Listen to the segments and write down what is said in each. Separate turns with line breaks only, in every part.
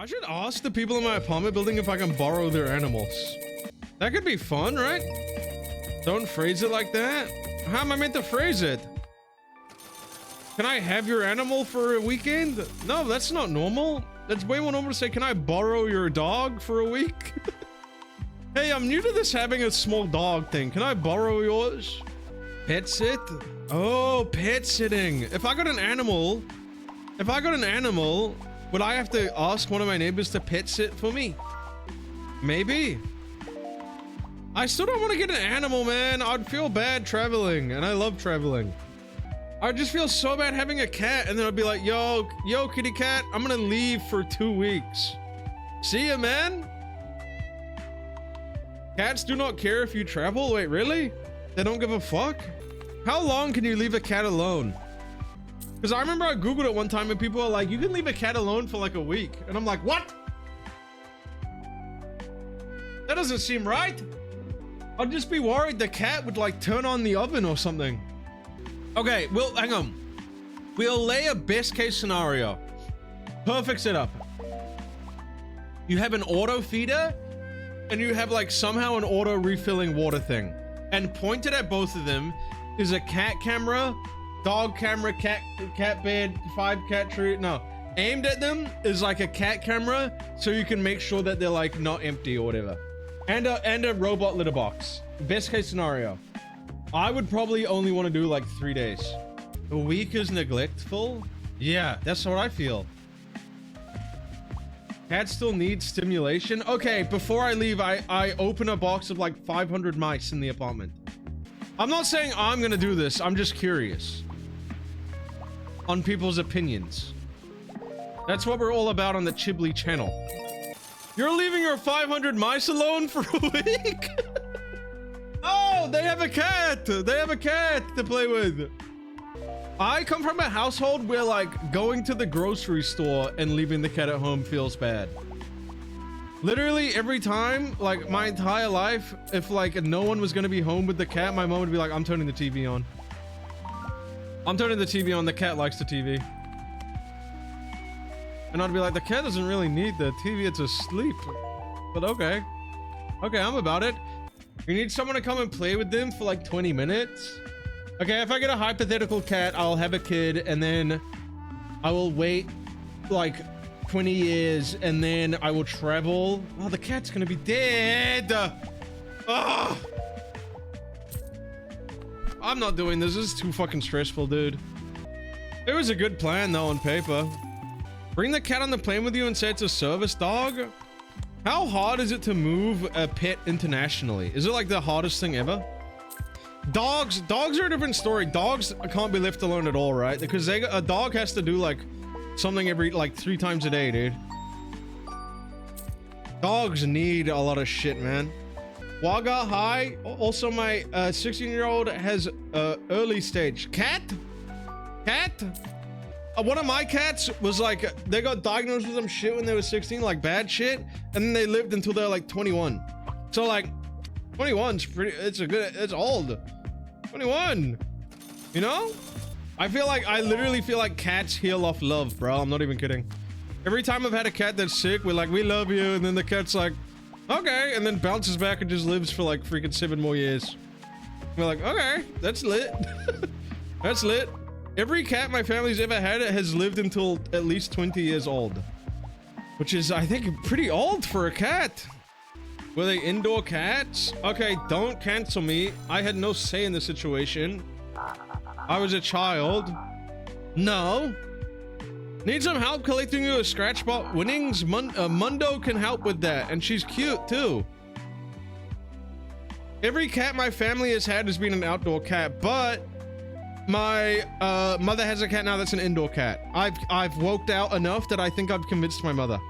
I should ask the people in my apartment building if I can borrow their animals. That could be fun, right? Don't phrase it like that. How am I meant to phrase it? Can I have your animal for a weekend? No, that's not normal. That's way more normal to say, can I borrow your dog for a week? Hey, I'm new to this having a small dog thing. Can I borrow yours? Pet sit? Oh, pet sitting. If I got an animal, would I have to ask one of my neighbors to pet sit for me? Maybe. I still don't want to get an animal, man. I'd feel bad traveling, and I love traveling. I just feel so bad having a cat, and then I'd be like, yo, kitty cat, I'm gonna leave for 2 weeks. See ya, man. Cats do not care if you travel? Wait, really? They don't give a fuck? How long can you leave a cat alone? Because I remember I Googled it one time and people are like, you can leave a cat alone for like a week. And I'm like, what? That doesn't seem right. I'd just be worried the cat would like turn on the oven or something. Okay, well, hang on. We'll lay a best case scenario. Perfect setup. You have an auto feeder and you have like somehow an auto refilling water thing. And pointed at both of them is a cat camera, dog camera, cat bed, 5 cat tree. No, aimed at them is like a cat camera, so you can make sure that they're like not empty or whatever. And a robot litter box. Best case scenario. I would probably only want to do like 3 days. A week is neglectful? Yeah, that's what I feel. Cat still needs stimulation. Okay, before I leave, I open a box of like 500 mice in the apartment. I'm not saying I'm gonna do this. I'm just curious on people's opinions. That's what we're all about on the Chiblee channel. You're leaving your 500 mice alone for a week? Oh, they have a cat. They have a cat to play with. I come from a household where like going to the grocery store and leaving the cat at home feels bad. Literally every time, like my entire life, if like no one was gonna be home with the cat, my mom would be like, I'm turning the TV on. I'm turning the TV on, the cat likes the TV. And I'd be like, the cat doesn't really need the TV, it's asleep. But okay. Okay, I'm about it. You need someone to come and play with them for like 20 minutes? Okay, if I get a hypothetical cat, I'll have a kid and then I will wait like 20 years and then I will travel. Oh, the cat's gonna be dead. Oh. I'm not doing this. This is too fucking stressful, dude. It was a good plan though on paper. Bring the cat on the plane with you and say it's a service dog. How hard is it to move a pet internationally? Is it like the hardest thing ever? Dogs are a different story. Dogs can't be left alone at all, right? Because a dog has to do like something every like 3 times a day, dude. Dogs need a lot of shit, man. Waga, hi. Also, my 16-year-old has early stage cat. One of my cats was like, they got diagnosed with some shit when they were 16, like bad shit, and then they lived until they're like 21. So like 21's pretty, it's old. 21, you know? I literally feel like cats heal off love, bro. I'm not even kidding. Every time I've had a cat that's sick, we're like, we love you, and then the cat's like, okay, and then bounces back and just lives for like freaking 7 more years. We're like, okay, that's lit. That's lit. Every cat my family's ever had has lived until at least 20 years old, which is, I think, pretty old for a cat. Were they indoor cats? Okay, don't cancel me. I had no say in the situation. I was a child. No. Need some help collecting you a Scratchbot winnings? Mundo can help with that, and she's cute too. Every cat my family has had has been an outdoor cat, but my mother has a cat now that's an indoor cat. I've woked out enough that I think I've convinced my mother.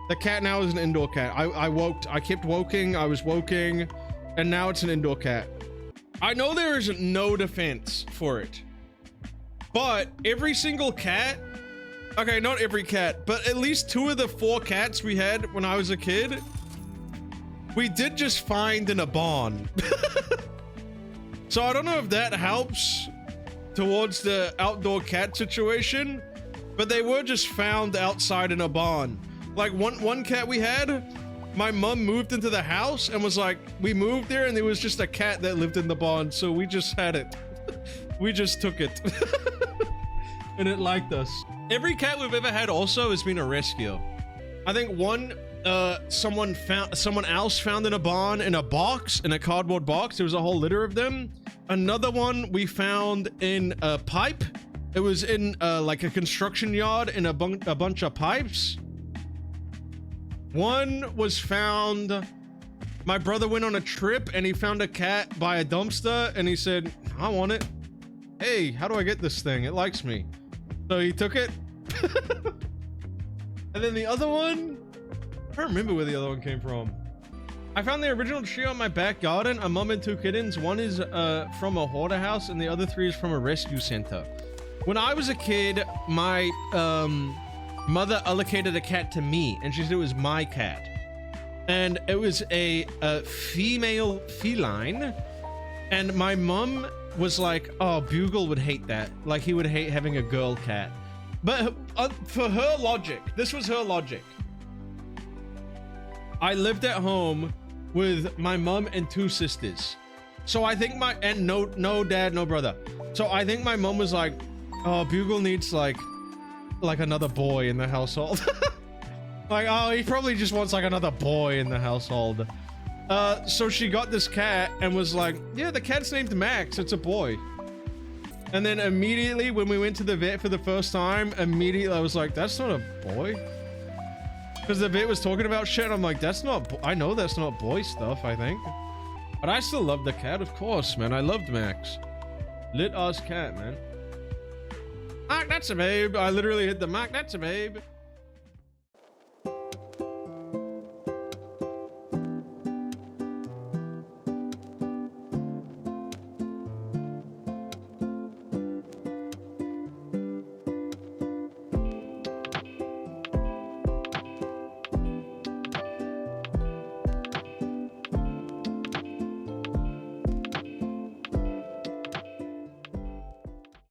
The cat now is an indoor cat. I kept woking, I was woking, and now it's an indoor cat. I know there is no defense for it, but every single cat, okay, not every cat, but at least 2 of the 4 cats we had when I was a kid, we did just find in a barn. So I don't know if that helps towards the outdoor cat situation, but they were just found outside in a barn. Like one cat we had, my mom moved into the house and was like, we moved there and there was just a cat that lived in the barn, so we just had it. We just took it. And it liked us. Every cat we've ever had also has been a rescue. I think one someone else found in a barn in a box, in a cardboard box. There was a whole litter of them. Another one we found in a pipe. It was in like a construction yard in a bunch of pipes. One was found, my brother went on a trip and he found a cat by a dumpster and he said, I want it. Hey, how do I get this thing? It likes me. So he took it. And then the other one, I don't remember where the other one came from. I found the original trio in my back garden, a mom and two kittens. One is from a hoarder house and the other three is from a rescue center. When I was a kid, my mother allocated a cat to me and she said it was my cat. And it was a female feline. And my mom was like, oh, Bugle would hate that. Like he would hate having a girl cat. But for her logic, this was her logic. I lived at home with my mom and two sisters. So I think no dad, no brother. So I think my mom was like, oh, Bugle needs like another boy in the household. Like, oh, he probably just wants like another boy in the household. So she got this cat and was like, yeah, the cat's named Max, it's a boy. And then immediately when we went to the vet for the first time, immediately I was like, that's not a boy. Because the vet was talking about shit and I'm like, that's not, I know that's not boy stuff, I think. But I still love the cat, of course, man. I loved Max. Lit ass cat, man. Mark, that's a babe. I literally hit the mark, that's a babe.